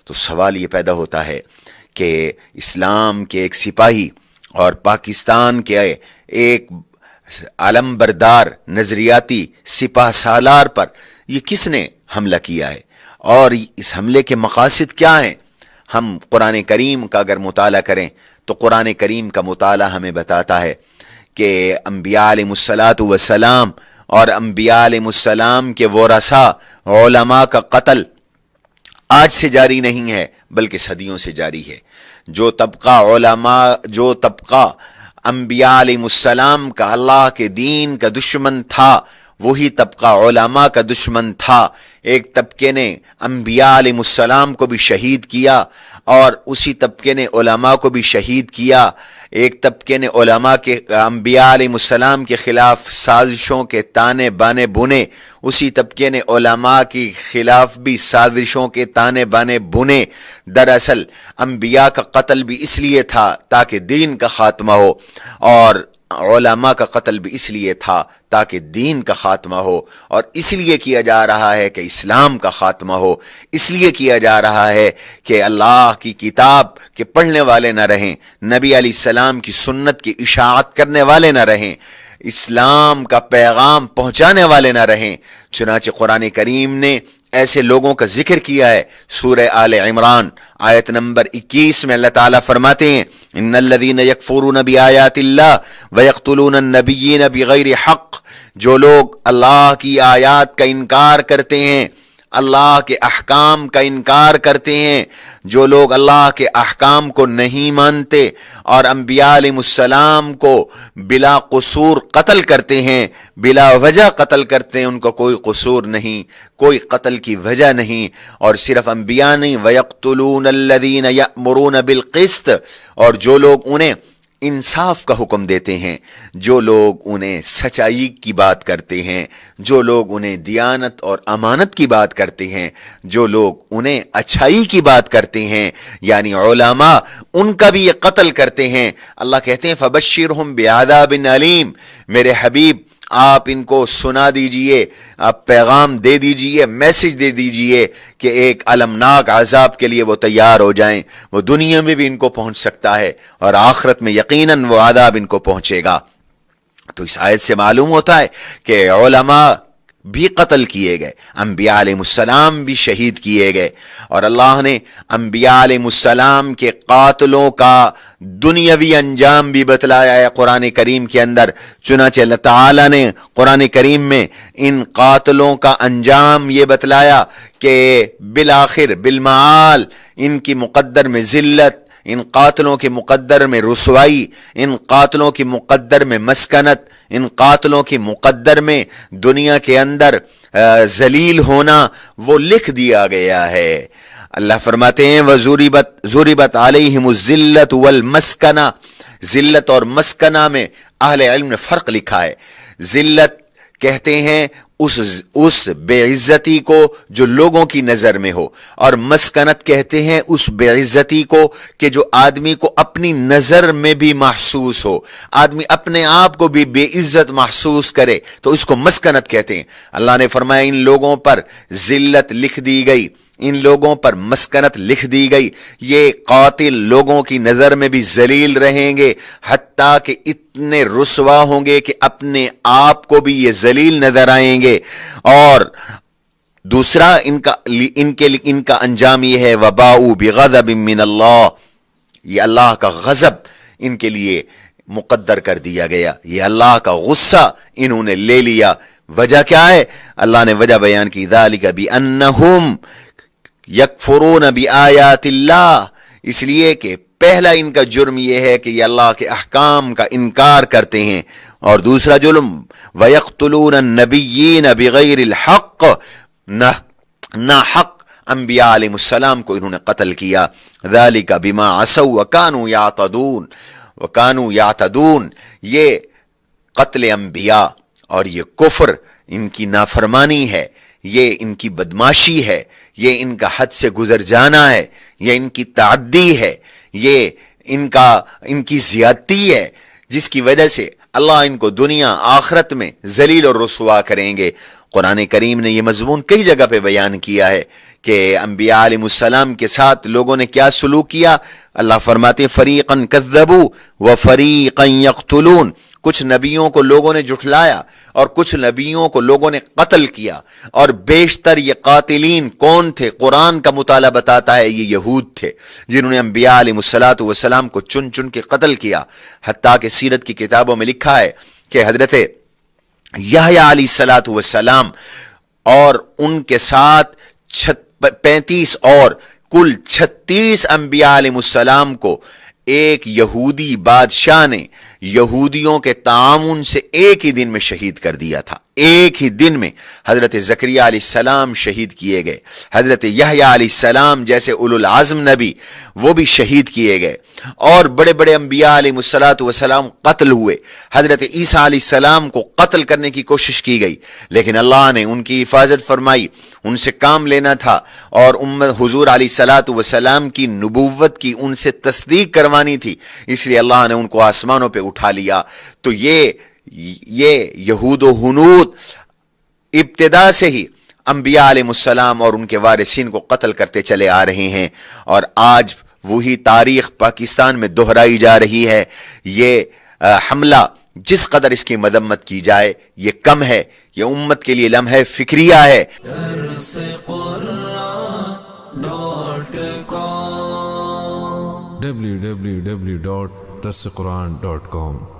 تو سوال یہ پیدا ہوتا ہے کہ اسلام کے ایک سپاہی اور پاکستان کے ایک علم بردار نظریاتی سپاہ سالار پر یہ کس نے حملہ کیا ہے، اور اس حملے کے مقاصد کیا ہیں؟ ہم قرآن کریم کا اگر مطالعہ کریں تو قرآن کریم کا مطالعہ ہمیں بتاتا ہے کہ انبیاء علیہ الصلاۃ والسلام اور انبیاء علیہ السلام کے ورثاء علماء کا قتل آج سے جاری نہیں ہے بلکہ صدیوں سے جاری ہے۔ جو طبقہ انبیاء علیہ السلام کا اللہ کے دین کا دشمن تھا وہی طبقہ علماء کا دشمن تھا۔ ایک طبقے نے انبیاء علیہ السلام کو بھی شہید کیا اور اسی طبقے نے علماء کو بھی شہید کیا۔ ایک طبقے نے انبیاء علیہ السلام کے خلاف سازشوں کے تانے بانے بنے، اسی طبقے نے علماء کے خلاف بھی سازشوں کے تانے بانے بنے۔ دراصل انبیاء کا قتل بھی اس لیے تھا تاکہ دین کا خاتمہ ہو، اور علماء کا قتل بھی اس لیے تھا تاکہ دین کا خاتمہ ہو، اور اس لیے کیا جا رہا ہے کہ اسلام کا خاتمہ ہو، اس لیے کیا جا رہا ہے کہ اللہ کی کتاب کے پڑھنے والے نہ رہیں، نبی علیہ السلام کی سنت کی اشاعت کرنے والے نہ رہیں، اسلام کا پیغام پہنچانے والے نہ رہیں۔ چنانچہ قرآن کریم نے ایسے لوگوں کا ذکر کیا ہے۔ سورہ آل عمران آیت نمبر 21 میں اللہ تعالیٰ فرماتے ہیں ان الذین یکفرون بآیات اللہ ویقتلون النبیین بغیر حق، جو لوگ اللہ کی آیات کا انکار کرتے ہیں، اللہ کے احکام کا انکار کرتے ہیں، جو لوگ اللہ کے احکام کو نہیں مانتے اور انبیاء علیہ السلام کو بلا قصور قتل کرتے ہیں، بلا وجہ قتل کرتے ہیں، ان کو کوئی قصور نہیں، کوئی قتل کی وجہ نہیں، اور صرف انبیاء نہیں، وَيَقْتُلُونَ الَّذِينَ يَأْمُرُونَ بِالْقِسْطِ، اور جو لوگ انہیں انصاف کا حکم دیتے ہیں، جو لوگ انہیں سچائی کی بات کرتے ہیں، جو لوگ انہیں دیانت اور امانت کی بات کرتے ہیں، جو لوگ انہیں اچھائی کی بات کرتے ہیں، یعنی علماء، ان کا بھی یہ قتل کرتے ہیں۔ اللہ کہتے ہیں فَبَشِّرْهُمْ بِعَذَابٍ عَلِيمٍ، میرے حبیب آپ ان کو سنا دیجئے، آپ پیغام دے دیجئے، میسج دے دیجئے کہ ایک المناک عذاب کے لیے وہ تیار ہو جائیں۔ وہ دنیا میں بھی ان کو پہنچ سکتا ہے اور آخرت میں یقیناً وہ عذاب ان کو پہنچے گا۔ تو اس آیت سے معلوم ہوتا ہے کہ علماء بھی قتل کیے گئے، انبیاء علیہ السلام بھی شہید کیے گئے، اور اللہ نے انبیاء علیہ السلام کے قاتلوں کا دنیاوی انجام بھی بتلایا ہے قرآن کریم کے اندر۔ چنانچہ اللہ تعالیٰ نے قرآن کریم میں ان قاتلوں کا انجام یہ بتلایا کہ بالآخر بالمعال ان کی مقدر میں ذلت، ان قاتلوں کے مقدر میں رسوائی، ان قاتلوں کی مقدر میں مسکنت، ان قاتلوں کی مقدر میں دنیا کے اندر ذلیل ہونا وہ لکھ دیا گیا ہے۔ اللہ فرماتے ہیں وَضُرِبَتْ عَلَيْهِمُ الذِّلَّةُ وَالْمَسْكَنَةُ، ذلت اور مسکنہ میں اہل علم نے فرق لکھا ہے۔ ذلت کہتے ہیں اس بے عزتی کو جو لوگوں کی نظر میں ہو، اور مسکنت کہتے ہیں اس بے عزتی کو کہ جو آدمی کو اپنی نظر میں بھی محسوس ہو، آدمی اپنے آپ کو بھی بے عزت محسوس کرے تو اس کو مسکنت کہتے ہیں۔ اللہ نے فرمایا ان لوگوں پر ذلت لکھ دی گئی، ان لوگوں پر مسکنت لکھ دی گئی، یہ قاتل لوگوں کی نظر میں بھی ذلیل رہیں گے، حتیٰ کہ اتنے رسوا ہوں گے کہ اپنے آپ کو بھی یہ ذلیل نظر آئیں گے۔ اور دوسرا ان کا انجام یہ ہے وَبَاءُوا بِغَضَبٍ مِّنَ اللَّهِ، یہ اللہ کا غضب ان کے لیے مقدر کر دیا گیا، یہ اللہ کا غصہ انہوں نے لے لیا۔ وجہ کیا ہے؟ اللہ نے وجہ بیان کی ذَلِكَ بِأَنَّهُمْ یکفرون بآیات اللہ، اس لیے کہ پہلا ان کا جرم یہ ہے کہ یہ اللہ کے احکام کا انکار کرتے ہیں، اور دوسرا جرم ویقتلون النبیین بغیر الحق، نہ حق انبیاء علیہ السلام کو انہوں نے قتل کیا۔ ذالک بما عصوا وکانوا یعتدون، یہ قتل انبیاء اور یہ کفر ان کی نافرمانی ہے، یہ ان کی بدماشی ہے، یہ ان کا حد سے گزر جانا ہے، یہ ان کی تعدی ہے، یہ ان کی زیادتی ہے، جس کی وجہ سے اللہ ان کو دنیا آخرت میں ذلیل اور رسوا کریں گے۔ قرآن کریم نے یہ مضمون کئی جگہ پہ بیان کیا ہے کہ انبیاء علیہ السلام کے ساتھ لوگوں نے کیا سلوک کیا. اللہ فرماتے ہیں فریقاً کذبوا وفریقاً یقتلون، کچھ نبیوں کو لوگوں نے جھٹلایا اور کچھ نبیوں کو لوگوں نے قتل کیا، اور بیشتر یہ قاتلین کون تھے؟ قرآن کا مطالعہ بتاتا ہے یہ یہود تھے جنہوں نے انبیاء علیہ السلام کو چن چن کے قتل کیا. حتیٰ کہ سیرت کی کتابوں میں لکھا ہے کہ حضرت یحییٰ علیہ السلام اور ان کے ساتھ 35 اور کل 36 انبیاء علیہ السلام کو ایک یہودی بادشاہ نے یہودیوں کے تعاون سے ایک ہی دن میں شہید کر دیا تھا. ایک ہی دن میں حضرت زکریا علیہ السلام شہید کیے گئے، حضرت یحییٰ علیہ السلام جیسے اولو العزم نبی وہ بھی شہید کیے گئے، اور بڑے بڑے انبیاء علیہ السلام قتل ہوئے. حضرت عیسیٰ علیہ السلام کو قتل کرنے کی کوشش کی گئی، لیکن اللہ نے ان کی حفاظت فرمائی. ان سے کام لینا تھا اور امت حضور علیہ السلام کی نبوت کی ان سے تصدیق کروانی تھی، اس لیے اللہ نے ان کو آسمانوں پہ اٹھا لیا. تو یہ یہود و ہنود ابتدا سے ہی انبیاء علیہ السلام اور ان کے وارثین کو قتل کرتے چلے آ رہے ہیں، اور آج وہی تاریخ پاکستان میں دہرائی جا رہی ہے. یہ حملہ جس قدر اس کی مذمت کی جائے یہ کم ہے، یہ امت کے لیے لمحہ فکریہ ہے. www.darsequran.com